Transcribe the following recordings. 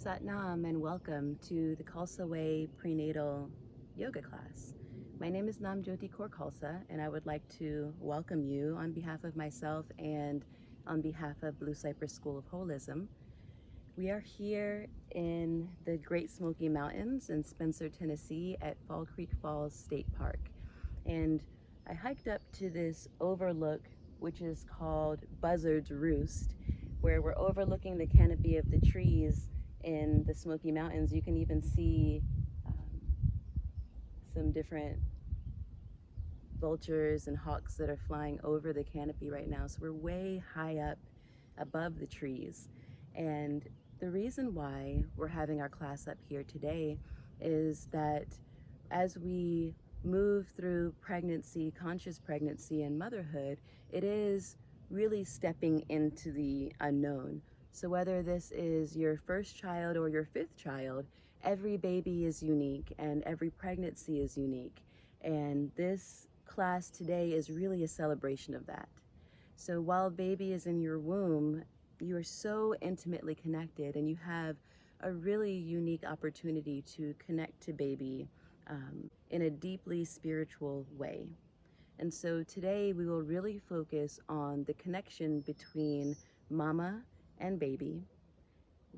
Satnam and welcome to the Khalsa Way Prenatal Yoga class. My name is Namjyoti Kaur Khalsa, and I would like to welcome you on behalf of myself and on behalf of Blue Cypress School of Holism. We are here in the Great Smoky Mountains in Spencer, Tennessee at Fall Creek Falls State Park. And I hiked up to this overlook, which is called Buzzard's Roost, where we're overlooking the canopy of the trees in the Smoky Mountains. You can even see some different vultures and hawks that are flying over the canopy right now. So we're way high up above the trees. And the reason why we're having our class up here today is that as we move through pregnancy, conscious pregnancy, and motherhood, it is really stepping into the unknown. So whether this is your first child or your fifth child, every baby is unique and every pregnancy is unique. And this class today is really a celebration of that. So while baby is in your womb, you are so intimately connected and you have a really unique opportunity to connect to baby in a deeply spiritual way. And so today we will really focus on the connection between mama and baby.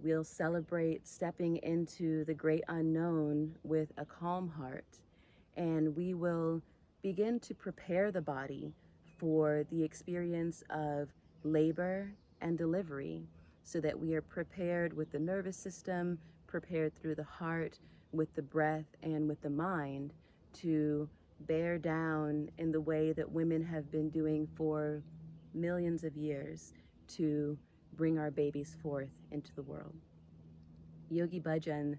We'll celebrate stepping into the great unknown with a calm heart, and we will begin to prepare the body for the experience of labor and delivery so that we are prepared with the nervous system, prepared through the heart, with the breath, and with the mind to bear down in the way that women have been doing for millions of years to bring our babies forth into the world. Yogi Bhajan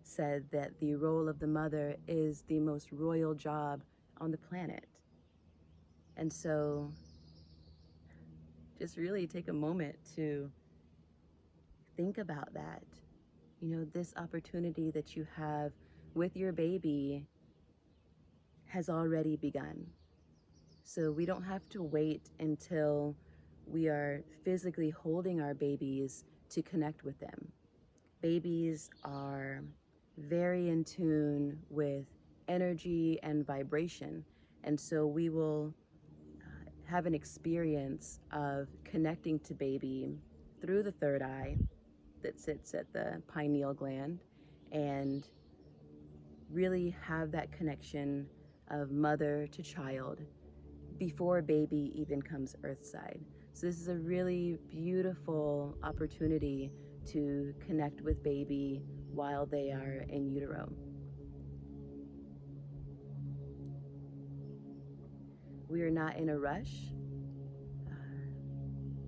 said that the role of the mother is the most royal job on the planet. And so just really take a moment to think about that. You know, this opportunity that you have with your baby has already begun. So we don't have to wait until we are physically holding our babies to connect with them. Babies are very in tune with energy and vibration. And so we will have an experience of connecting to baby through the third eye that sits at the pineal gland and really have that connection of mother to child before baby even comes earthside. So this is a really beautiful opportunity to connect with baby while they are in utero. We are not in a rush.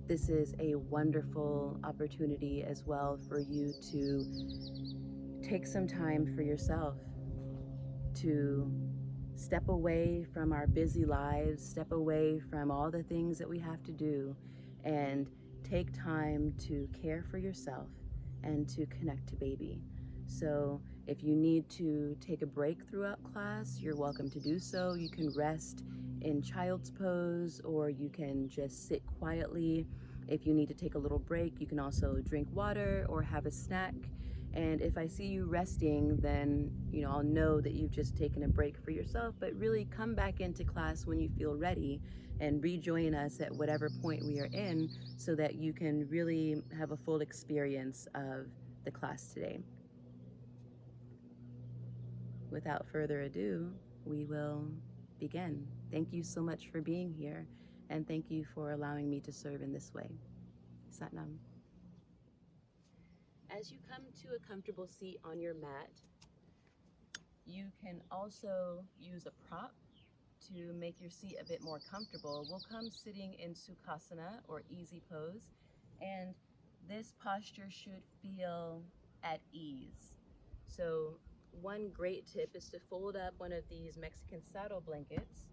This is a wonderful opportunity as well for you to take some time for yourself, to step away from our busy lives, step away from all the things that we have to do, and take time to care for yourself and to connect to baby. So if you need to take a break throughout class, you're welcome to do so. You can rest in child's pose, or you can just sit quietly. If you need to take a little break, you can also drink water or have a snack. And if I see you resting, then I'll know that you've just taken a break for yourself, but really come back into class when you feel ready and rejoin us at whatever point we are in so that you can really have a full experience of the class today. Without further ado, we will begin. Thank you so much for being here, and thank you for allowing me to serve in this way. Satnam. As you come to a comfortable seat on your mat, you can also use a prop to make your seat a bit more comfortable. We'll come sitting in Sukhasana or easy pose, and this posture should feel at ease. So one great tip is to fold up one of these Mexican saddle blankets,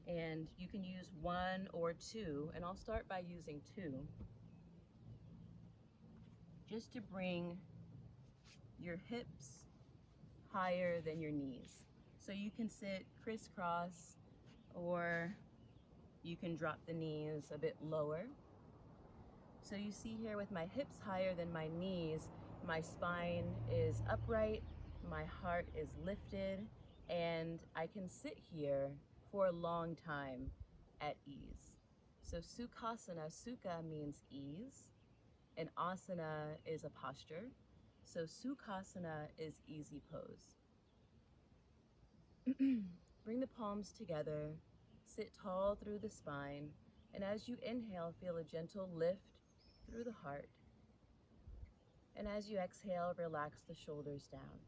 and you can use one or two, and I'll start by using two, just to bring your hips higher than your knees. So you can sit crisscross, or you can drop the knees a bit lower. So you see here with my hips higher than my knees, my spine is upright, my heart is lifted, and I can sit here for a long time at ease. So Sukhasana, Sukha means ease, and asana is a posture. So Sukhasana is easy pose. Bring the palms together, sit tall through the spine, and as you inhale, feel a gentle lift through the heart. And as you exhale, relax the shoulders down.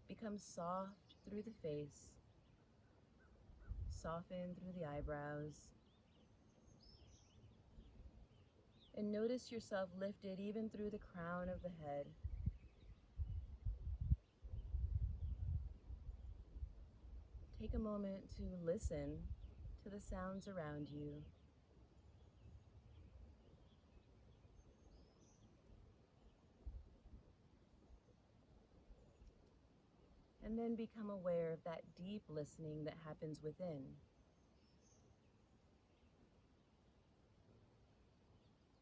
Become soft through the face, soften through the eyebrows, and notice yourself lifted even through the crown of the head. Take a moment to listen to the sounds around you. And then become aware of that deep listening that happens within.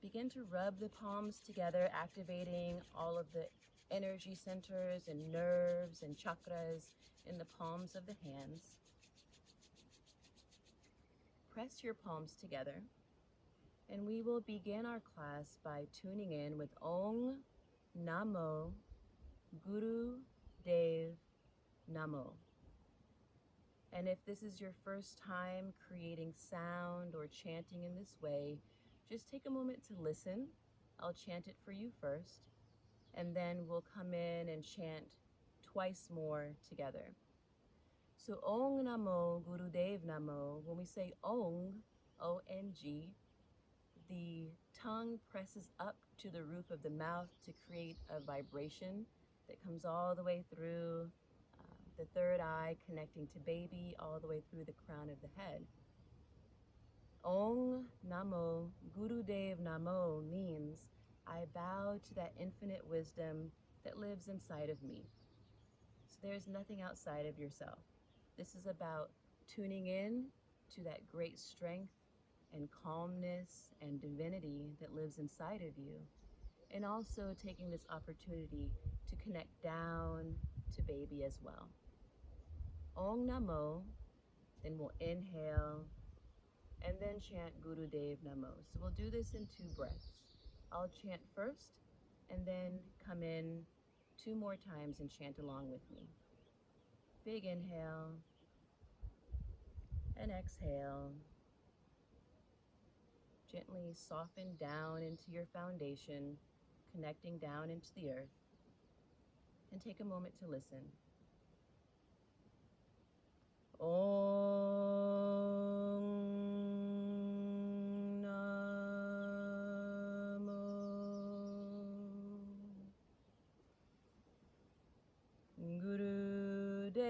Begin to rub the palms together, activating all of the energy centers and nerves and chakras in the palms of the hands. Press your palms together, and we will begin our class by tuning in with Om Namo Guru Dev Namo. And if this is your first time creating sound or chanting in this way, just take a moment to listen. I'll chant it for you first, and then we'll come in and chant twice more together. So Om Namo Guru Dev Namo, when we say Ong, O-N-G, the tongue presses up to the roof of the mouth to create a vibration that comes all the way through the third eye, connecting to baby, all the way through the crown of the head. Om Namo Guru Dev Namo means I bow to that infinite wisdom that lives inside of me. So there's nothing outside of yourself. This is about tuning in to that great strength and calmness and divinity that lives inside of you, and also taking this opportunity to connect down to baby as well. Om Namo, then we'll inhale, and then chant Guru Dev Namo. So we'll do this in 2 breaths. I'll chant first, and then come in 2 more times and chant along with me. Big inhale, and exhale. Gently soften down into your foundation, connecting down into the earth, and take a moment to listen. Om Namo Guru Dev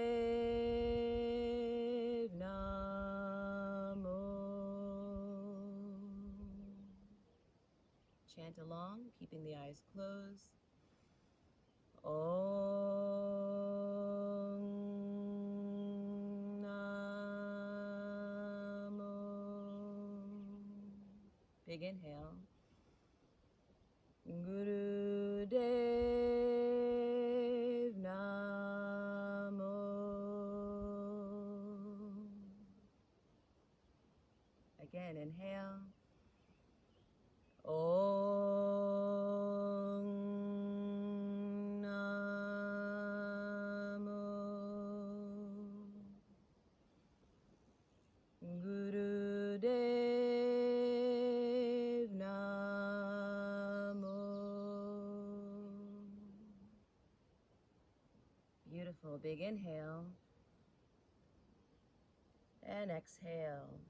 Namo. Chant along, keeping the eyes closed. Om Big inhale. Guru Dev Namo. Again, inhale. Om Namo Guru Dev Namo. Beautiful. Big inhale. And exhale.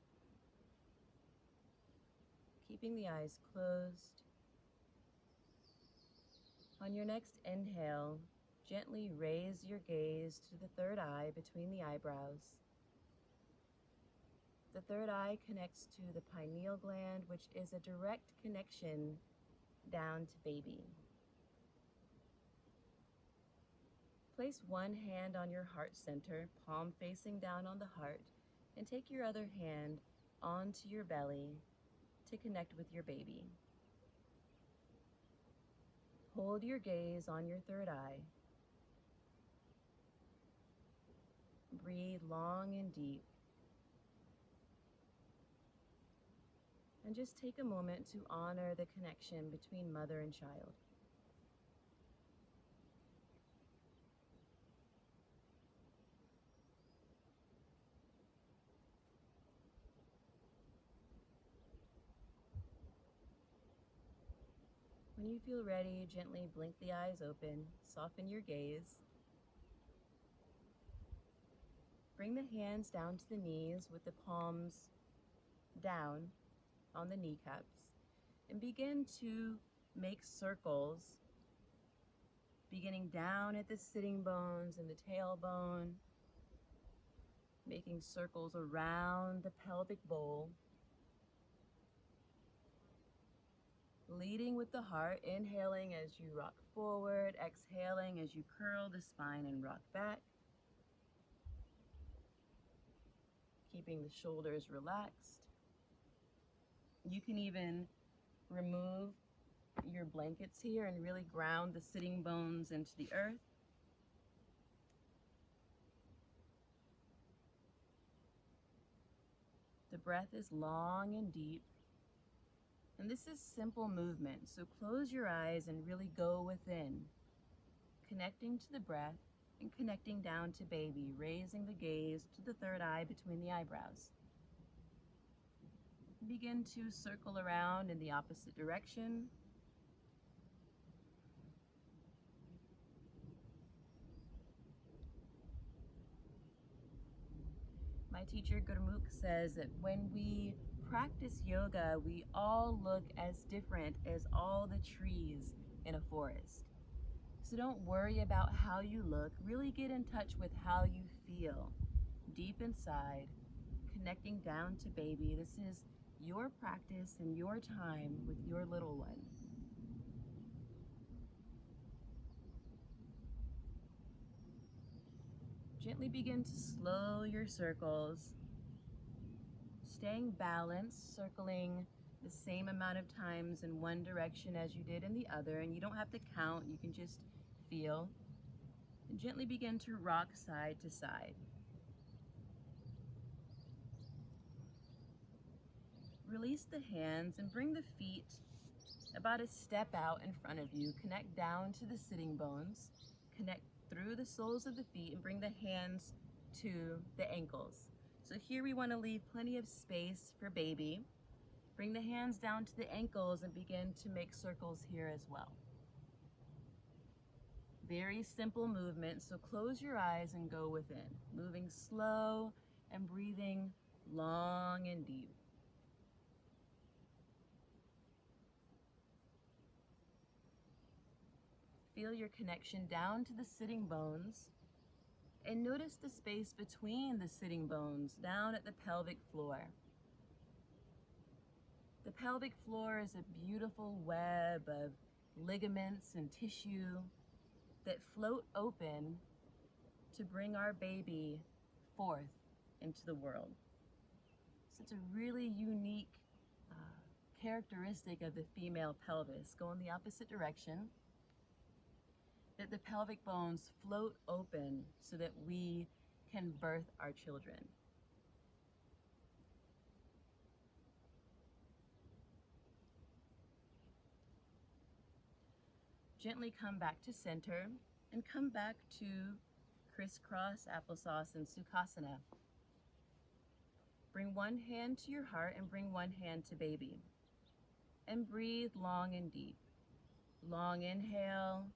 Keeping the eyes closed. On your next inhale, gently raise your gaze to the third eye between the eyebrows. The third eye connects to the pineal gland, which is a direct connection down to baby. Place one hand on your heart center, palm facing down on the heart, and take your other hand onto your belly, to connect with your baby. Hold your gaze on your third eye. Breathe long and deep. And just take a moment to honor the connection between mother and child. When you feel ready, gently blink the eyes open, soften your gaze. Bring the hands down to the knees with the palms down on the kneecaps and begin to make circles, beginning down at the sitting bones and the tailbone, making circles around the pelvic bowl. Leading with the heart, inhaling as you rock forward, exhaling as you curl the spine and rock back. Keeping the shoulders relaxed. You can even remove your blankets here and really ground the sitting bones into the earth. The breath is long and deep. And this is simple movement, so close your eyes and really go within, connecting to the breath and connecting down to baby, raising the gaze to the third eye between the eyebrows. Begin to circle around in the opposite direction. My teacher Gurmukh says that when we practice yoga, we all look as different as all the trees in a forest. So don't worry about how you look. Really get in touch with how you feel deep inside, connecting down to baby. This is your practice and your time with your little one. Gently begin to slow your circles, staying balanced, circling the same amount of times in one direction as you did in the other, and you don't have to count, you can just feel. And gently begin to rock side to side. Release the hands and bring the feet about a step out in front of you. Connect down to the sitting bones. Connect through the soles of the feet and bring the hands to the ankles. So here we want to leave plenty of space for baby. Bring the hands down to the ankles and begin to make circles here as well. Very simple movement, so close your eyes and go within. Moving slow and breathing long and deep. Feel your connection down to the sitting bones and notice the space between the sitting bones down at the pelvic floor. The pelvic floor is a beautiful web of ligaments and tissue that float open to bring our baby forth into the world. So it's a really unique characteristic of the female pelvis. Go in the opposite direction. That the pelvic bones float open so that we can birth our children. Gently come back to center and come back to crisscross applesauce and Sukhasana. Bring one hand to your heart and bring one hand to baby. And breathe long and deep. Long inhale,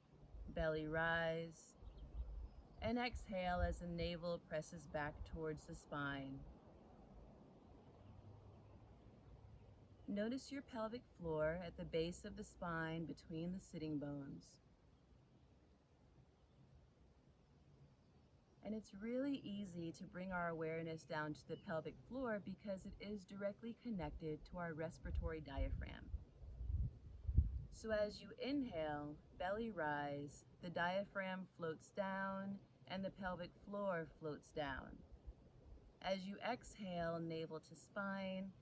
belly rise, and exhale as the navel presses back towards the spine. Notice your pelvic floor at the base of the spine between the sitting bones. And it's really easy to bring our awareness down to the pelvic floor because it is directly connected to our respiratory diaphragm. So as you inhale, belly rise, the diaphragm floats down and the pelvic floor floats down. As you exhale, navel to spine,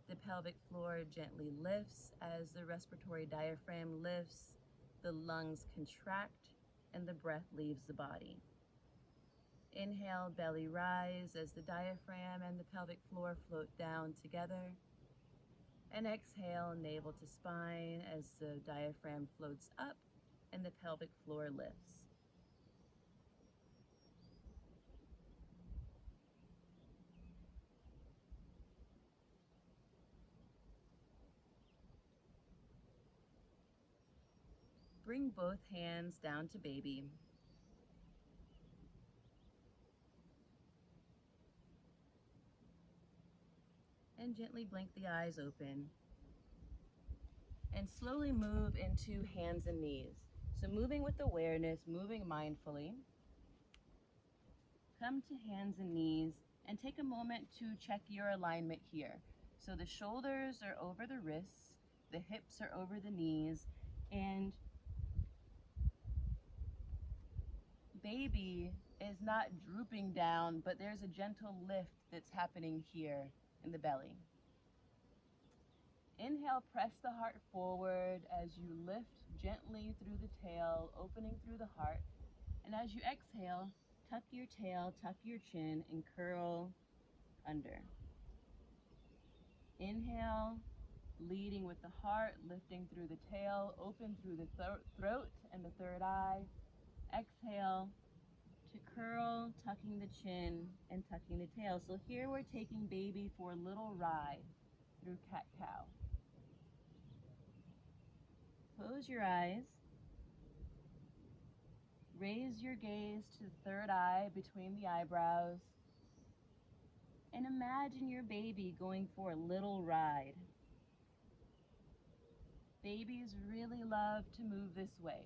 The pelvic floor gently lifts as the respiratory diaphragm lifts, the lungs contract, and the breath leaves the body. Inhale, belly rise as the diaphragm and the pelvic floor float down together. And exhale, navel to spine as the diaphragm floats up and the pelvic floor lifts. Bring both hands down to baby. And gently blink the eyes open. And slowly move into hands and knees. So moving with awareness, moving mindfully. Come to hands and knees and take a moment to check your alignment here. So the shoulders are over the wrists, the hips are over the knees, and baby is not drooping down, but there's a gentle lift that's happening here in the belly. Inhale, press the heart forward as you lift gently through the tail, opening through the heart. And as you exhale, tuck your tail, tuck your chin, and curl under. Inhale, leading with the heart, lifting through the tail, open through the throat and the third eye. Exhale to curl, tucking the chin and tucking the tail. So here we're taking baby for a little ride through cat-cow. Close your eyes. Raise your gaze to the third eye between the eyebrows. And imagine your baby going for a little ride. Babies really love to move this way.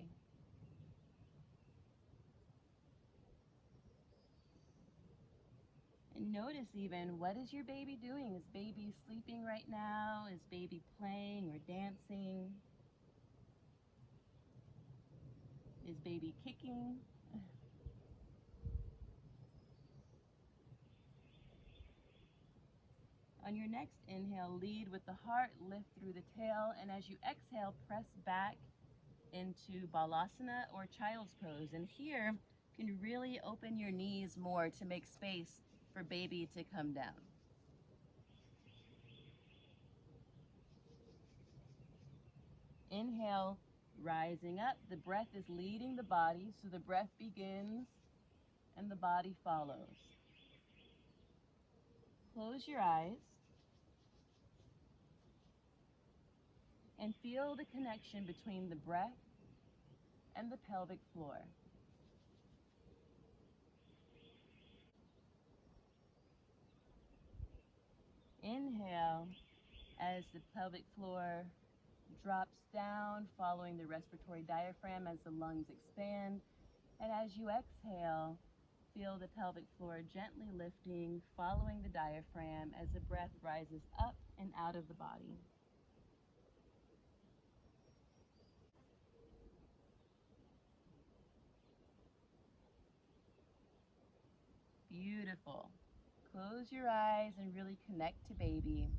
And notice even, what is your baby doing? Is baby sleeping right now? Is baby playing or dancing? Is baby kicking? On your next inhale, lead with the heart, lift through the tail, and as you exhale, press back into Balasana or Child's Pose. And here, you can really open your knees more to make space for baby to come down. Inhale, rising up. The breath is leading the body, so the breath begins and the body follows. Close your eyes and feel the connection between the breath and the pelvic floor. Inhale as the pelvic floor drops down, following the respiratory diaphragm as the lungs expand. And as you exhale, feel the pelvic floor gently lifting, following the diaphragm as the breath rises up and out of the body. Beautiful. Close your eyes and really connect to baby.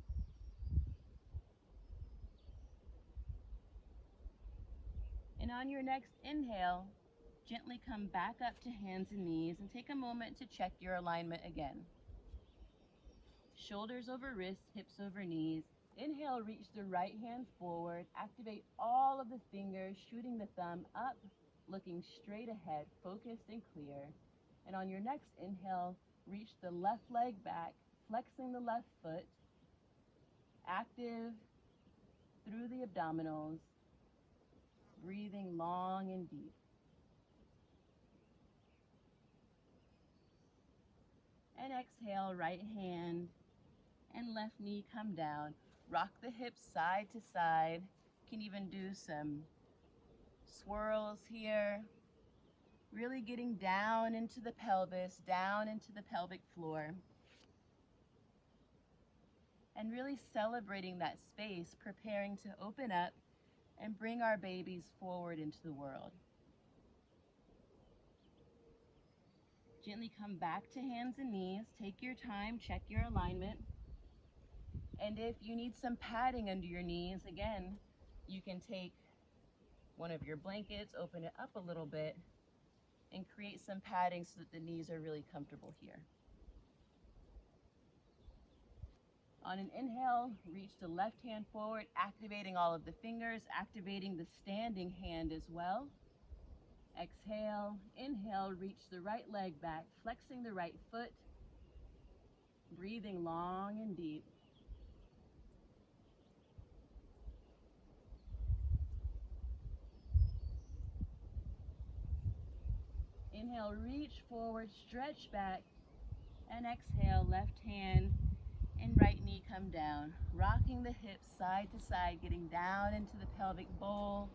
And on your next inhale, gently come back up to hands and knees and take a moment to check your alignment again. Shoulders over wrists, hips over knees. Inhale, reach the right hand forward. Activate all of the fingers, shooting the thumb up, looking straight ahead, focused and clear. And on your next inhale, reach the left leg back, flexing the left foot, active through the abdominals, breathing long and deep. And exhale, right hand and left knee come down. Rock the hips side to side. You can even do some swirls here. Really getting down into the pelvis, down into the pelvic floor. And really celebrating that space, preparing to open up and bring our babies forward into the world. Gently come back to hands and knees. Take your time, check your alignment. And if you need some padding under your knees, again, you can take one of your blankets, open it up a little bit, and create some padding so that the knees are really comfortable here. On an inhale, reach the left hand forward, activating all of the fingers, activating the standing hand as well. Exhale, inhale, reach the right leg back, flexing the right foot, breathing long and deep. Inhale, reach forward, stretch back, and exhale, left hand and right knee come down, rocking the hips side to side, getting down into the pelvic bowl,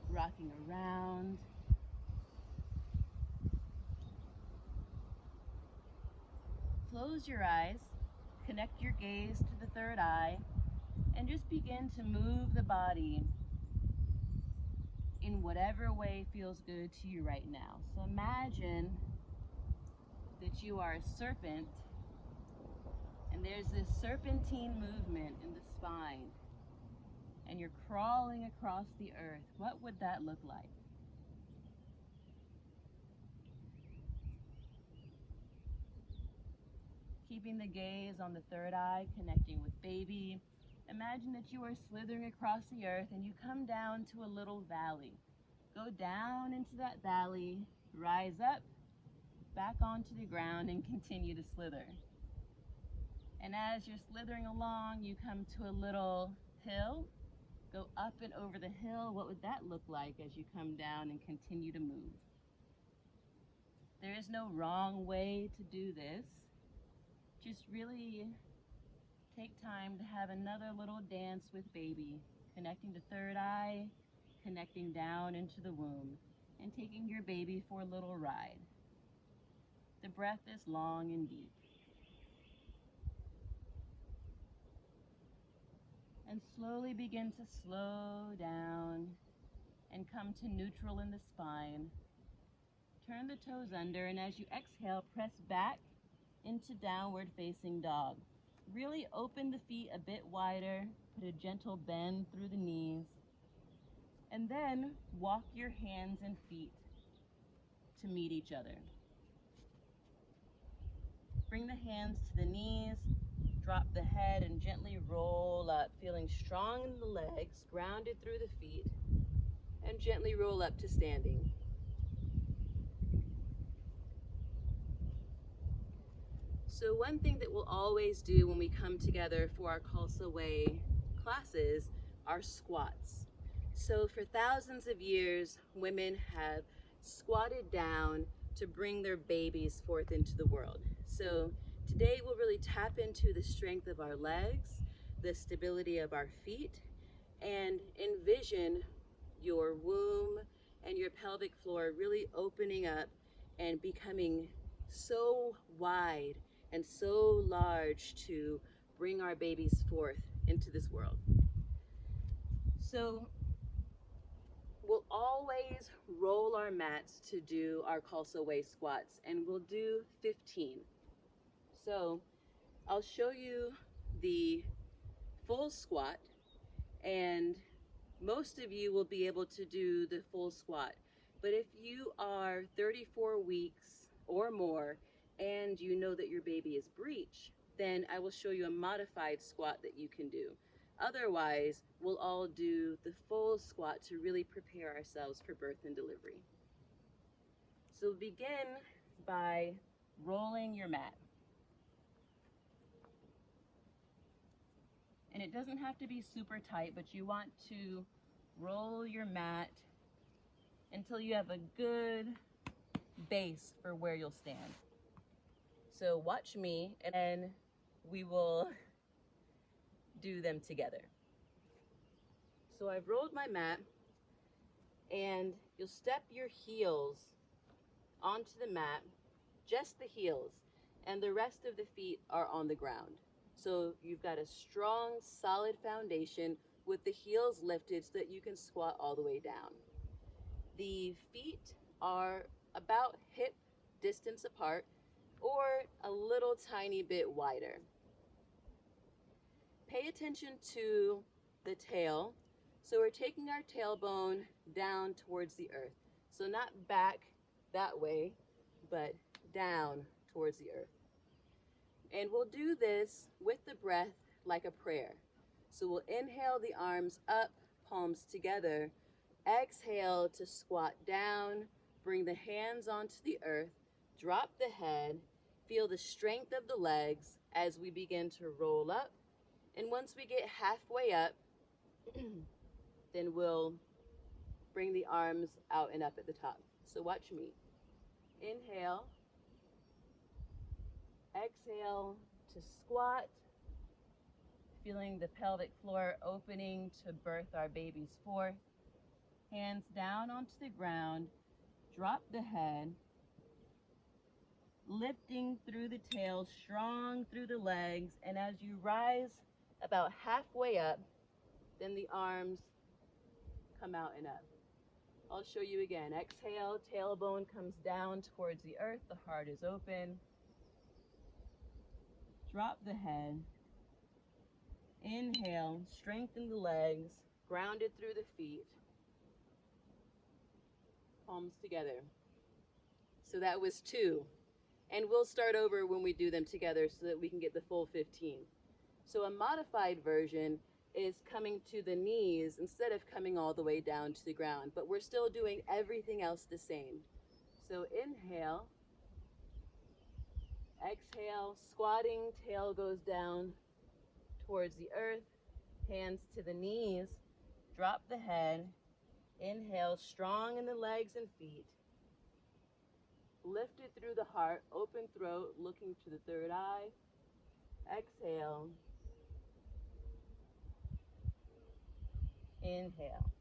rocking around. Close your eyes, connect your gaze to the third eye, and just begin to move the body in whatever way feels good to you right now. So imagine that you are a serpent, and there's this serpentine movement in the spine, and you're crawling across the earth. What would that look like? Keeping the gaze on the third eye, connecting with baby. Imagine that you are slithering across the earth and you come down to a little valley. Go down into that valley, rise up, back onto the ground, and continue to slither. And as you're slithering along, you come to a little hill. Go up and over the hill. What would that look like as you come down and continue to move? There is no wrong way to do this. Just really take time to have another little dance with baby, connecting the third eye, connecting down into the womb, and taking your baby for a little ride. The breath is long and deep. And slowly begin to slow down and come to neutral in the spine. Turn the toes under, and as you exhale, press back into downward facing dog. Really open the feet a bit wider, put a gentle bend through the knees, and then walk your hands and feet to meet each other. Bring the hands to the knees, drop the head and gently roll up, feeling strong in the legs, grounded through the feet, and gently roll up to standing. So one thing that we'll always do when we come together for our Khalsa Way classes are squats. So for thousands of years, women have squatted down to bring their babies forth into the world. So today we'll really tap into the strength of our legs, the stability of our feet, and envision your womb and your pelvic floor really opening up and becoming so wide and so large to bring our babies forth into this world. So we'll always roll our mats to do our Khalsa Way squats, and we'll do 15. So I'll show you the full squat, and most of you will be able to do the full squat. But if you are 34 weeks or more and you know that your baby is breech, then I will show you a modified squat that you can do. Otherwise, we'll all do the full squat to really prepare ourselves for birth and delivery. So begin by rolling your mat. And it doesn't have to be super tight, but you want to roll your mat until you have a good base for where you'll stand. So watch me, and then we will do them together. So I've rolled my mat, and you'll step your heels onto the mat, just the heels, and the rest of the feet are on the ground. So you've got a strong, solid foundation with the heels lifted so that you can squat all the way down. The feet are about hip distance apart or a little tiny bit wider. Pay attention to the tail. So we're taking our tailbone down towards the earth. So not back that way, but down towards the earth. And we'll do this with the breath like a prayer. So we'll inhale the arms up, palms together. Exhale to squat down, bring the hands onto the earth, drop the head, feel the strength of the legs as we begin to roll up. And once we get halfway up, then we'll bring the arms out and up at the top. So watch me. Inhale. Exhale to squat. Feeling the pelvic floor opening to birth our babies forth. Hands down onto the ground. Drop the head. Lifting through the tail, strong through the legs. And as you rise about halfway up, then the arms come out and up. I'll show you again. Exhale, tailbone comes down towards the earth. The heart is open. Drop the head. Inhale, strengthen the legs, grounded through the feet. Palms together. So that was 2. And we'll start over when we do them together so that we can get the full 15. So a modified version is coming to the knees instead of coming all the way down to the ground, but we're still doing everything else the same. So inhale, exhale, squatting, tail goes down towards the earth, hands to the knees, drop the head, inhale, strong in the legs and feet, lift it through the heart, open throat, looking to the third eye, exhale, inhale.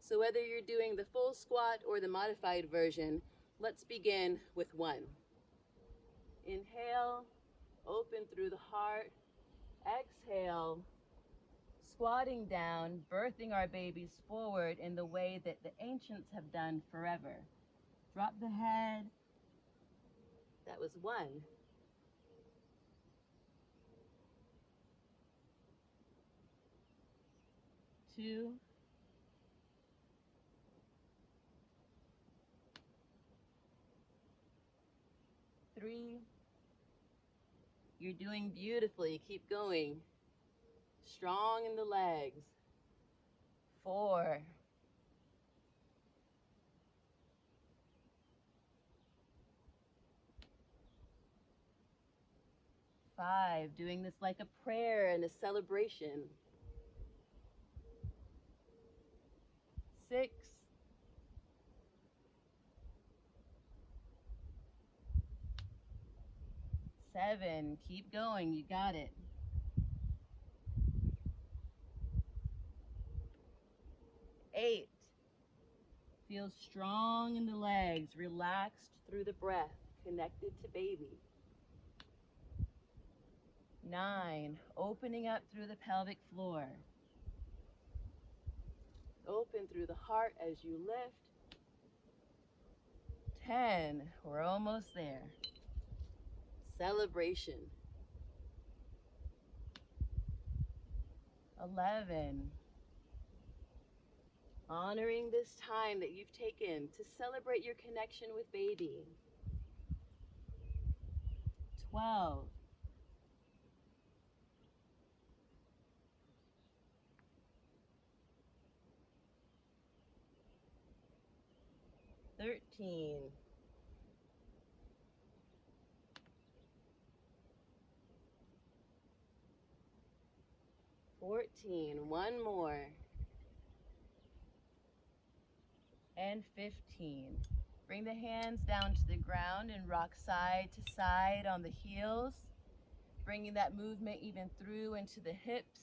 So whether you're doing the full squat or the modified version, let's begin with 1. Inhale, open through the heart. Exhale, squatting down, birthing our babies forward in the way that the ancients have done forever. Drop the head. That was 1. 2. 3. You're doing beautifully. Keep going. Strong in the legs. 4. 5. Doing this like a prayer and a celebration. 6. 7. Keep going. You got it. 8. Feel strong in the legs, relaxed through the breath, connected to baby. 9. Opening up through the pelvic floor. Open through the heart as you lift. 10. We're almost there. Celebration. 11. Honoring this time that you've taken to celebrate your connection with baby. 12. 13. 14. One more. And 15. Bring the hands down to the ground and rock side to side on the heels, bringing that movement even through into the hips.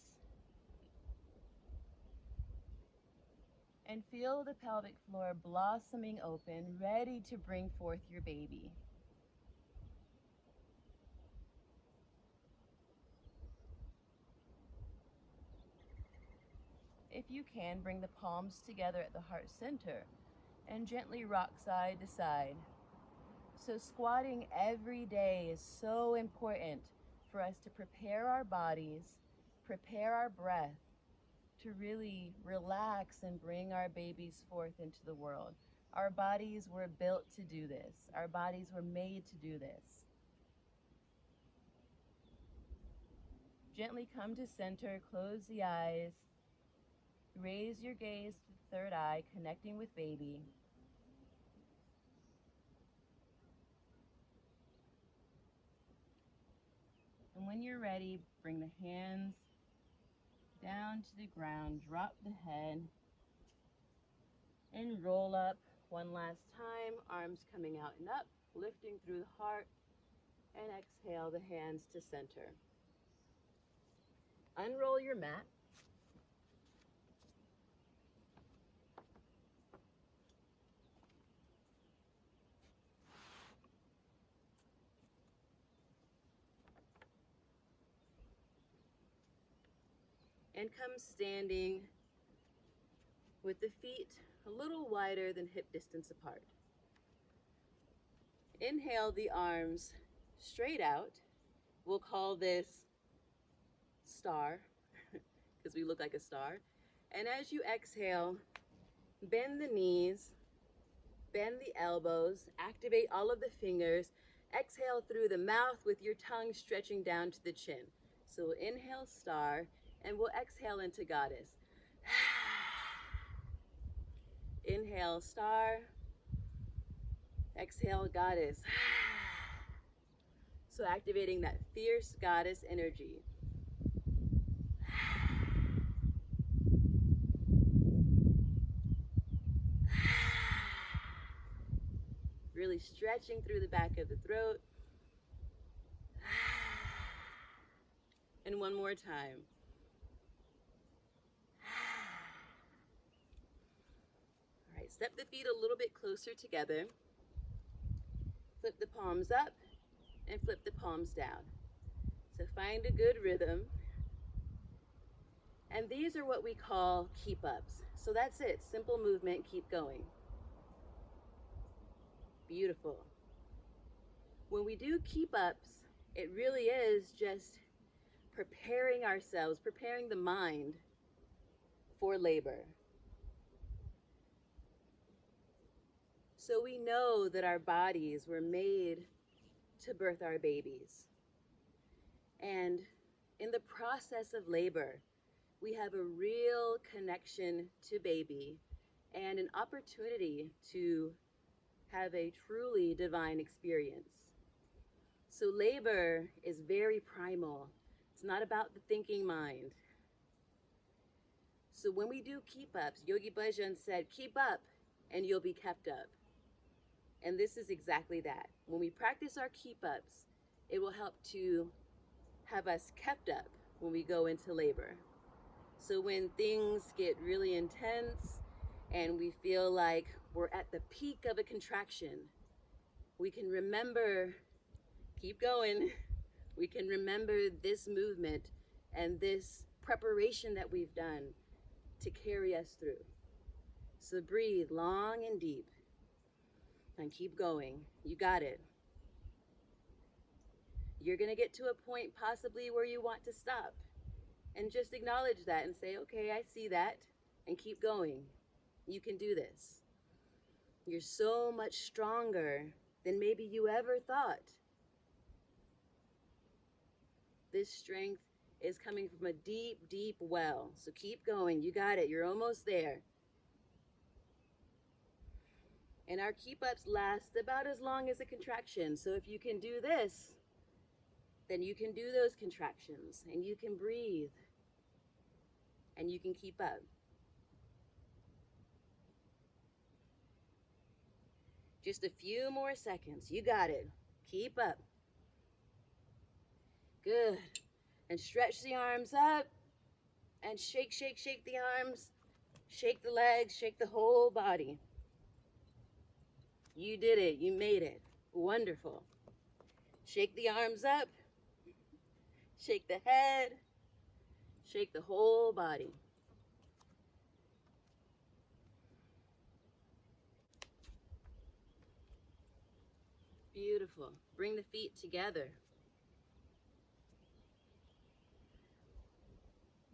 And feel the pelvic floor blossoming open, ready to bring forth your baby. If you can, bring the palms together at the heart center and gently rock side to side. So squatting every day is so important for us to prepare our bodies, prepare our breath, to really relax and bring our babies forth into the world. Our bodies were built to do this. Our bodies were made to do this. Gently come to center, close the eyes, raise your gaze to the third eye, connecting with baby. And when you're ready, bring the hands down to the ground, drop the head, and roll up one last time, arms coming out and up, lifting through the heart, and exhale the hands to center. Unroll your mat. And come standing with the feet a little wider than hip distance apart. Inhale the arms straight out. We'll call this star, because we look like a star. And as you exhale, bend the knees, bend the elbows, activate all of the fingers. Exhale through the mouth with your tongue stretching down to the chin. So we'll inhale star, and we'll exhale into goddess. Inhale star, exhale goddess. So activating that fierce goddess energy. Really stretching through the back of the throat. And one more time. All right, step the feet a little bit closer together. Flip the palms up and flip the palms down. So find a good rhythm. And these are what we call keep ups. So that's it, simple movement, keep going. Beautiful. When we do keep ups, it really is just preparing ourselves, preparing the mind for labor. So we know that our bodies were made to birth our babies. And in the process of labor, we have a real connection to baby and an opportunity to have a truly divine experience. So labor is very primal. It's not about the thinking mind. So when we do keep ups, Yogi Bhajan said, keep up and you'll be kept up. And this is exactly that. When we practice our keep ups, it will help to have us kept up when we go into labor. So when things get really intense and we feel like we're at the peak of a contraction, we can remember, keep going. We can remember this movement and this preparation that we've done to carry us through. So breathe long and deep and keep going. You got it. You're gonna get to a point possibly where you want to stop, and just acknowledge that and say, okay, I see that, and keep going. You can do this. You're so much stronger than maybe you ever thought. This strength is coming from a deep, deep well. So keep going. You got it. You're almost there. And our keep ups last about as long as a contraction. So if you can do this, then you can do those contractions and you can breathe and you can keep up. Just a few more seconds. You got it. Keep up. Good. And stretch the arms up and shake, shake, shake the arms. Shake the legs, shake the whole body. You did it. You made it. Wonderful. Shake the arms up. Shake the head. Shake the whole body. Beautiful. Bring the feet together.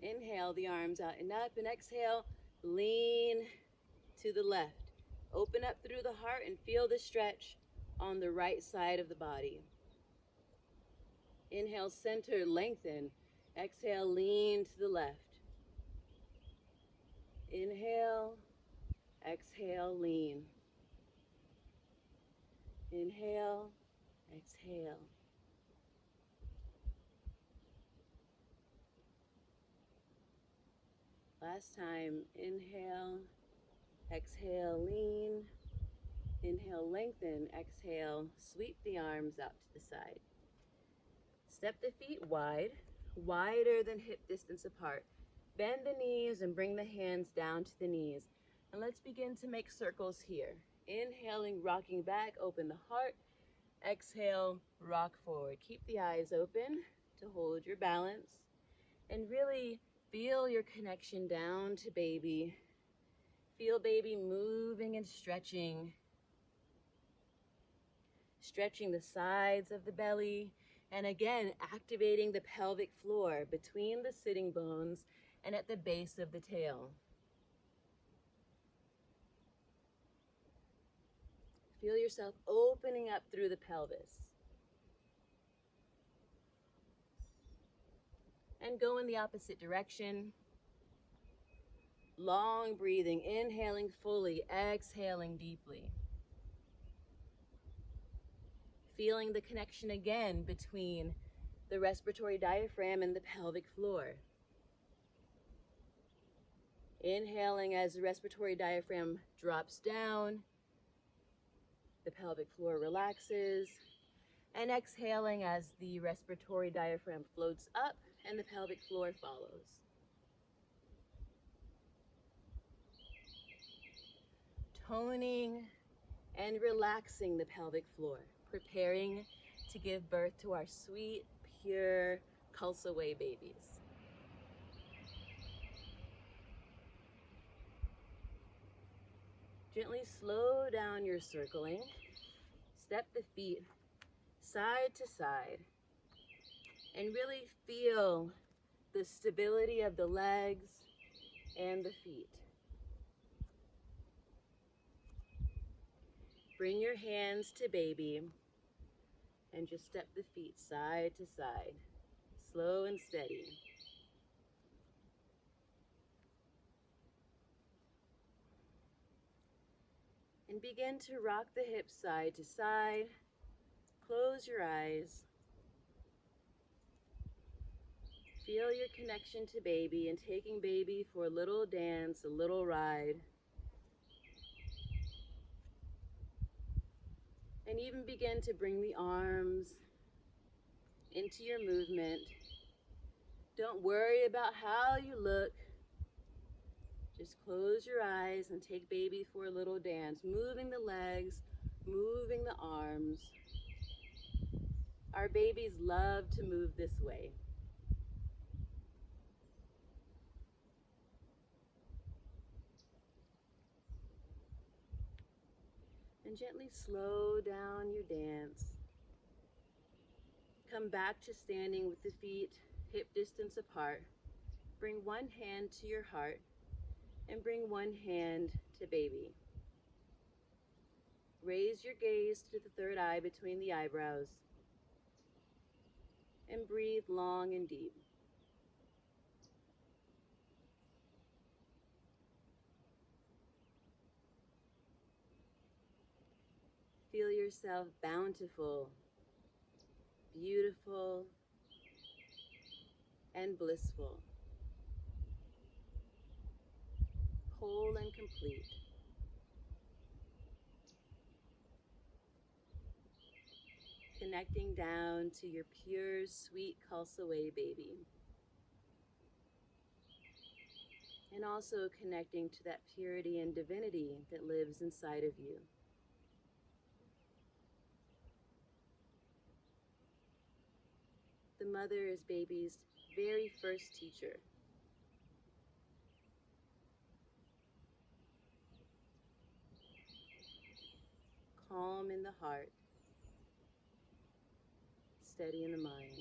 Inhale the arms out and up, and exhale, lean to the left. Open up through the heart and feel the stretch on the right side of the body. Inhale, center, lengthen. Exhale, lean to the left. Inhale, exhale, lean. Inhale, exhale. Last time, inhale, exhale, lean. Inhale, lengthen. Exhale, sweep the arms out to the side. Step the feet wide, wider than hip distance apart. Bend the knees and bring the hands down to the knees. And let's begin to make circles here. Inhaling, rocking back, open the heart. Exhale, rock forward. Keep the eyes open to hold your balance. And really feel your connection down to baby. Feel baby moving and stretching. Stretching the sides of the belly. And again, activating the pelvic floor between the sitting bones and at the base of the tail. Feel yourself opening up through the pelvis. And go in the opposite direction. Long breathing, inhaling fully, exhaling deeply. Feeling the connection again between the respiratory diaphragm and the pelvic floor. Inhaling as the respiratory diaphragm drops down, the pelvic floor relaxes, and exhaling as the respiratory diaphragm floats up and the pelvic floor follows. Toning and relaxing the pelvic floor, preparing to give birth to our sweet, pure Khalsa way babies. Gently slow down your circling. Step the feet side to side and really feel the stability of the legs and the feet. Bring your hands to baby and just step the feet side to side, slow and steady. And begin to rock the hips side to side. Close your eyes. Feel your connection to baby and taking baby for a little dance, a little ride. And even begin to bring the arms into your movement. Don't worry about how you look. Just close your eyes and take baby for a little dance, moving the legs, moving the arms. Our babies love to move this way. And gently slow down your dance. Come back to standing with the feet hip distance apart. Bring one hand to your heart and bring one hand to baby. Raise your gaze to the third eye between the eyebrows and breathe long and deep. Feel yourself bountiful, beautiful, and blissful, whole and complete. Connecting down to your pure, sweet Khalsa way baby. And also connecting to that purity and divinity that lives inside of you. The mother is baby's very first teacher. Calm in the heart, steady in the mind.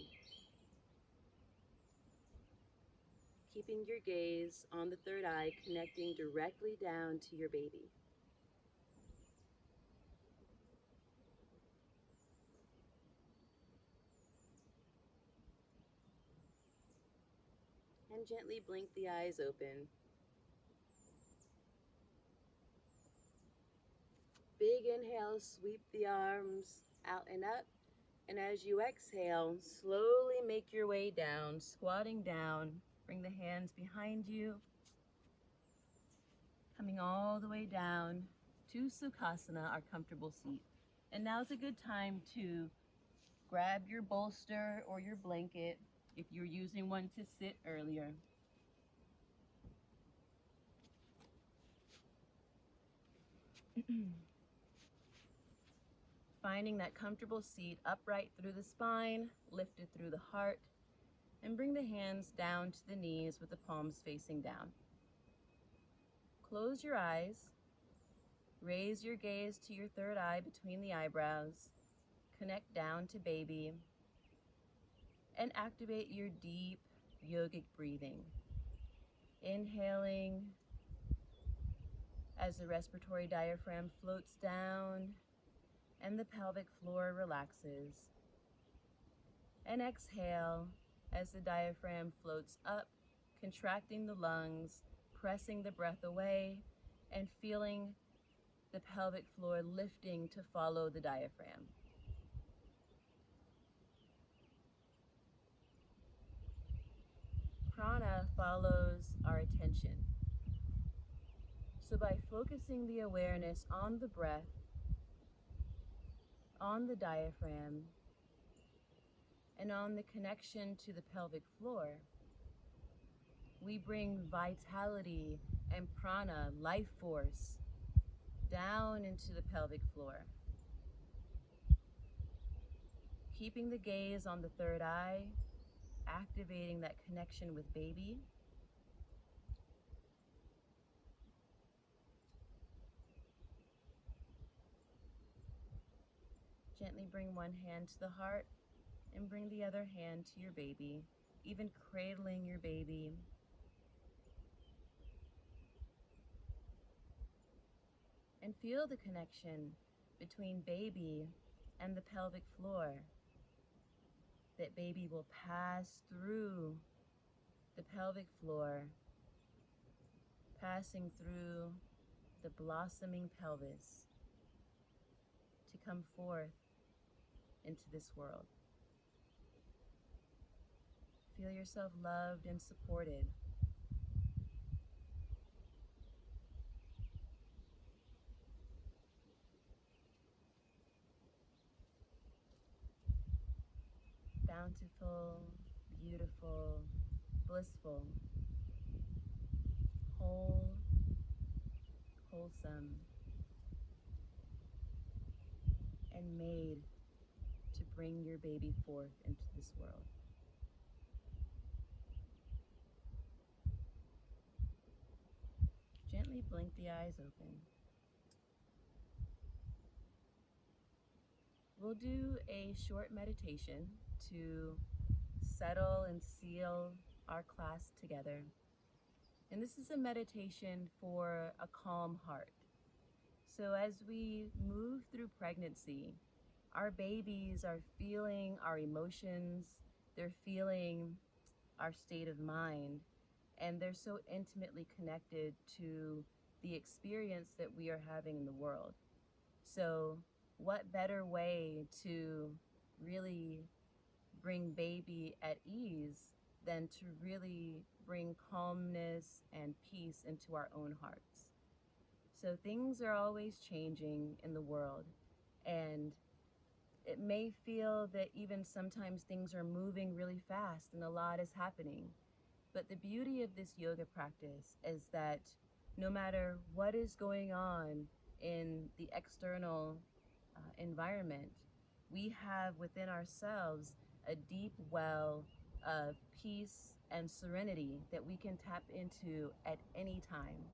Keeping your gaze on the third eye, connecting directly down to your baby. And gently blink the eyes open. Big inhale, sweep the arms out and up. And as you exhale, slowly make your way down, squatting down. Bring the hands behind you, coming all the way down to Sukhasana, our comfortable seat. And now's a good time to grab your bolster or your blanket if you're using one to sit earlier. Finding that comfortable seat, upright through the spine, lifted through the heart, and bring the hands down to the knees with the palms facing down. Close your eyes, raise your gaze to your third eye between the eyebrows, connect down to baby, and activate your deep yogic breathing. Inhaling as the respiratory diaphragm floats down and the pelvic floor relaxes. And exhale as the diaphragm floats up, contracting the lungs, pressing the breath away, and feeling the pelvic floor lifting to follow the diaphragm. Prana follows our attention. So by focusing the awareness on the breath, on the diaphragm, and on the connection to the pelvic floor, we bring vitality and prana, life force, down into the pelvic floor. Keeping the gaze on the third eye, activating that connection with baby. Gently bring one hand to the heart and bring the other hand to your baby, even cradling your baby. And feel the connection between baby and the pelvic floor. That baby will pass through the pelvic floor, passing through the blossoming pelvis to come forth into this world. Feel yourself loved and supported. Bountiful, beautiful, blissful, whole, wholesome, and made to bring your baby forth into this world. Gently blink the eyes open. We'll do a short meditation to settle and seal our class together. And this is a meditation for a calm heart. So as we move through pregnancy, our babies are feeling our emotions, they're feeling our state of mind, and they're so intimately connected to the experience that we are having in the world. So what better way to really bring baby at ease than to really bring calmness and peace into our own hearts. So things are always changing in the world, and it may feel that even sometimes things are moving really fast and a lot is happening. But the beauty of this yoga practice is that no matter what is going on in the external environment, we have within ourselves a deep well of peace and serenity that we can tap into at any time.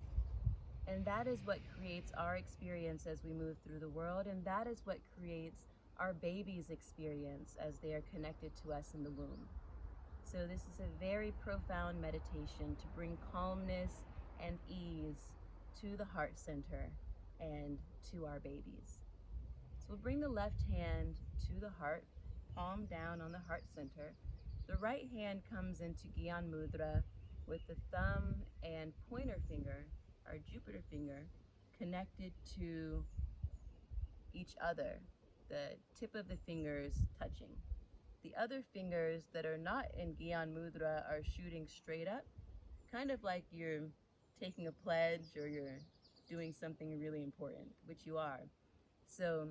And that is what creates our experience as we move through the world, and that is what creates our baby's experience as they are connected to us in the womb. So this is a very profound meditation to bring calmness and ease to the heart center and to our babies. So we'll bring the left hand to the heart, palm down on the heart center. The right hand comes into Gyan Mudra with the thumb and pointer finger, our Jupiter finger, connected to each other, the tip of the fingers touching. The other fingers that are not in Gyan Mudra are shooting straight up, kind of like you're taking a pledge or you're doing something really important, which you are. So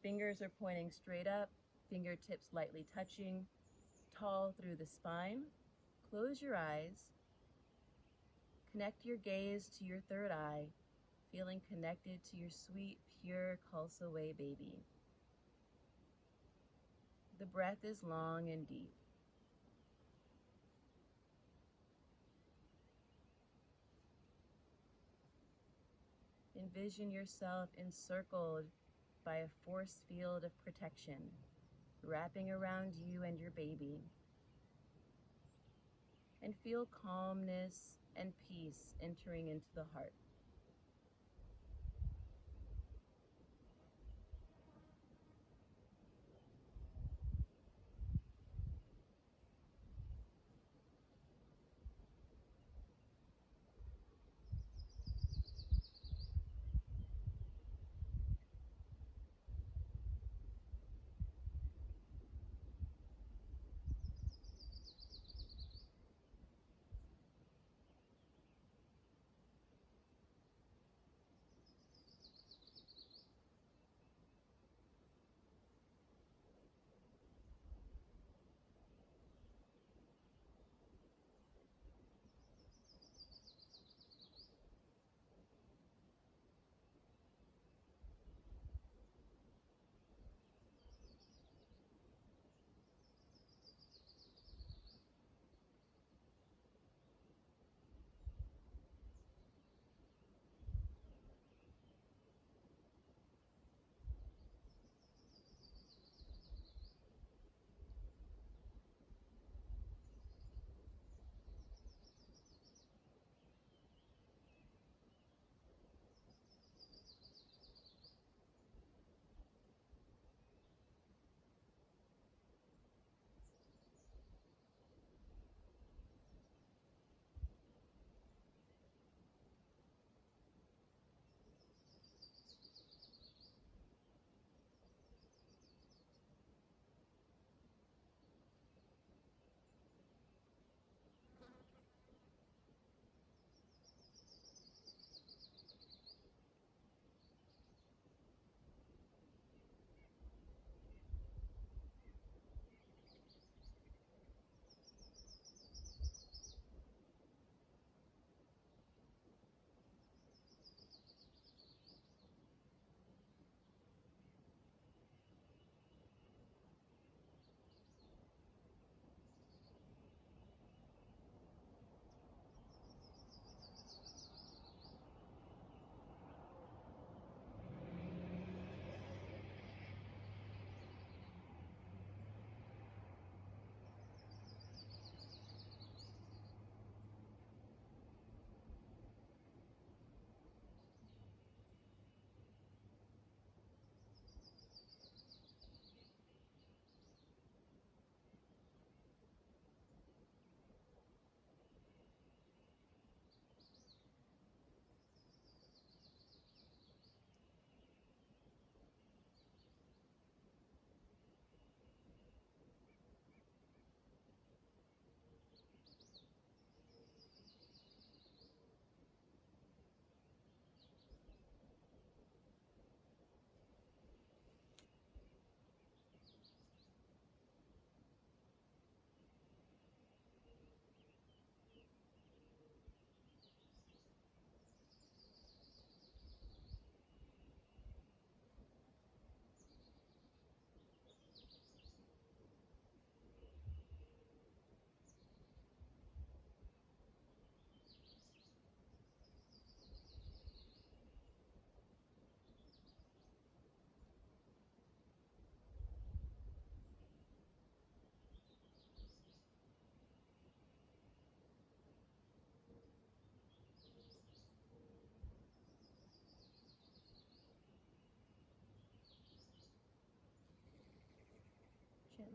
fingers are pointing straight up, fingertips lightly touching, tall through the spine. Close your eyes. Connect your gaze to your third eye, feeling connected to your sweet, pure Khalsa way baby. The breath is long and deep. Envision yourself encircled by a force field of protection, wrapping around you and your baby. And feel calmness and peace entering into the heart.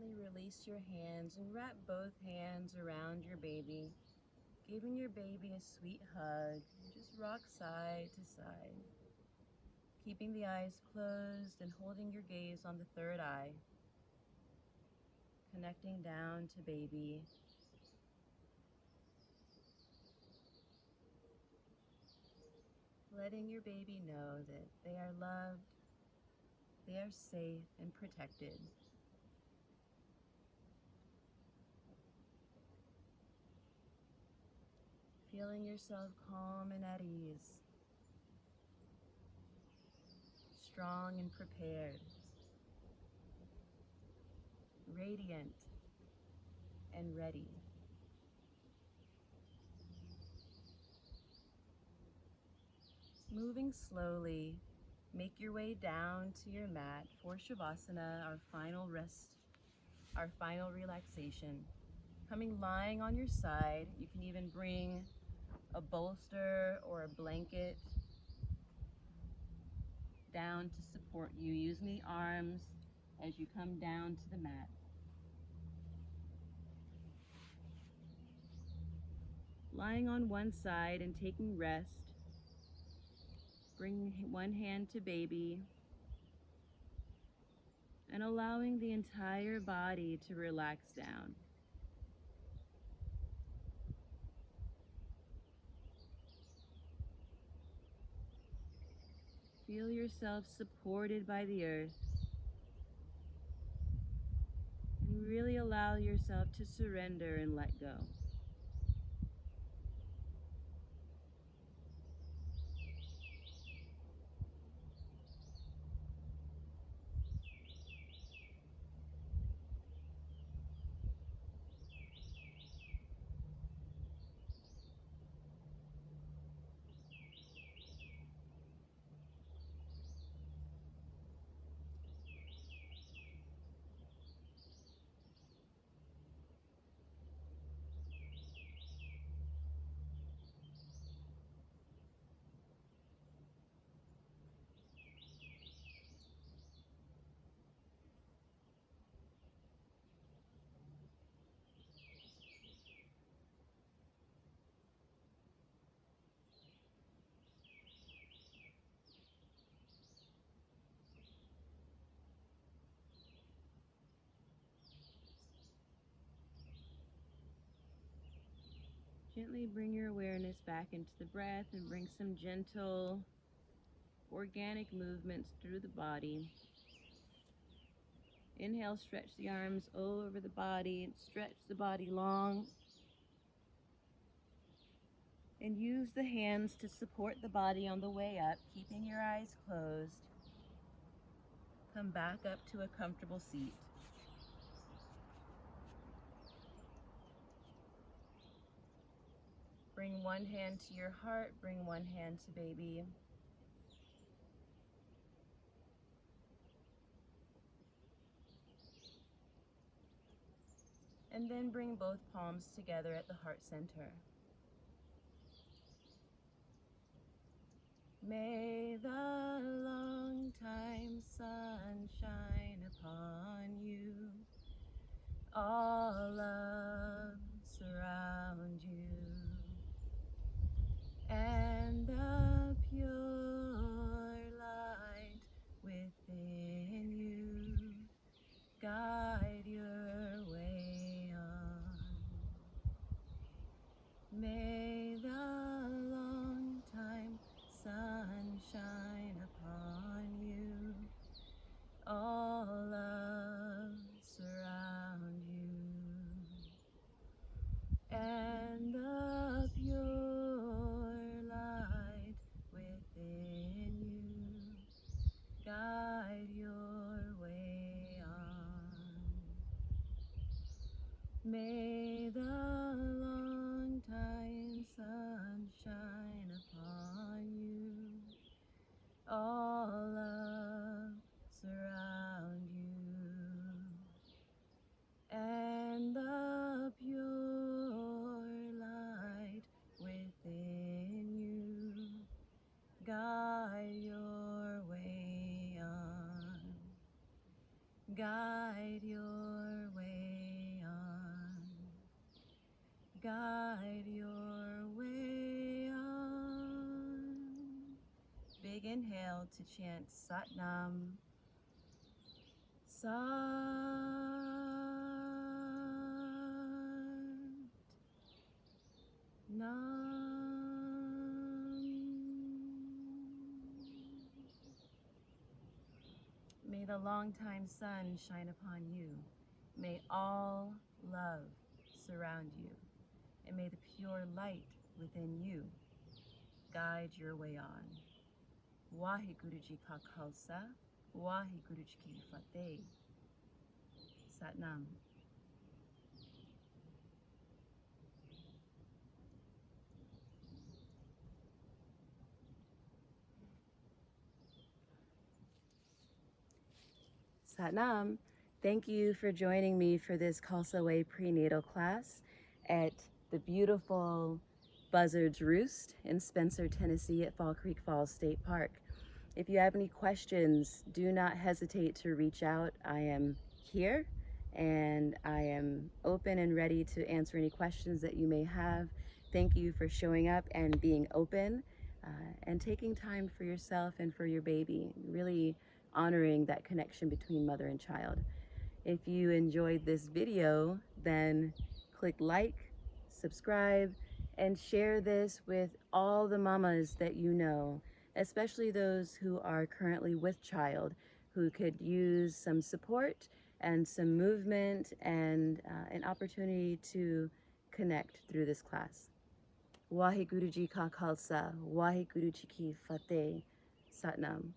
Gently release your hands and wrap both hands around your baby, giving your baby a sweet hug. Just rock side to side, keeping the eyes closed and holding your gaze on the third eye, connecting down to baby. Letting your baby know that they are loved, they are safe and protected. Feeling yourself calm and at ease, strong and prepared, radiant and ready. Moving slowly, make your way down to your mat for Shavasana, our final rest, our final relaxation. Lying on your side, you can even bring a bolster or a blanket down to support you, using the arms as you come down to the mat. Lying on one side and taking rest, bring one hand to baby and allowing the entire body to relax down. Feel yourself supported by the earth and really allow yourself to surrender and let go. Gently bring your awareness back into the breath and bring some gentle, organic movements through the body. Inhale, stretch the arms all over the body, stretch the body long. And use the hands to support the body on the way up, keeping your eyes closed. Come back up to a comfortable seat. Bring one hand to your heart, bring one hand to baby. And then bring both palms together at the heart center. May the long time sun shine upon you. All love surround you. And the pure light within you guide your way on. May the long time sun shine upon you. All love surround you. And the pure light within you guide your way on. May the long time sun shine upon you. All love surround you. And the pure light within you guide your way on. Guide your way inhale to chant Sat Nam. Sat Nam. May the longtime sun shine upon you. May all love surround you. And may the pure light within you guide your way on. Waheguru Ji Ka Khalsa, Waheguru Ji Ki Fateh. Sat Nam. Sat Nam. Thank you for joining me for this Khalsa Way prenatal class at the beautiful Buzzard's Roost in Spencer, Tennessee at Fall Creek Falls State Park. If you have any questions, do not hesitate to reach out. I am here and I am open and ready to answer any questions that you may have. Thank you for showing up and being open and taking time for yourself and for your baby, really honoring that connection between mother and child. If you enjoyed this video, then click like, subscribe, and share this with all the mamas that you know, especially those who are currently with child, who could use some support and some movement and an opportunity to connect through this class. Waheguru Ji Ka Khalsa, Waheguru Ji Ki Fateh. Sat Nam.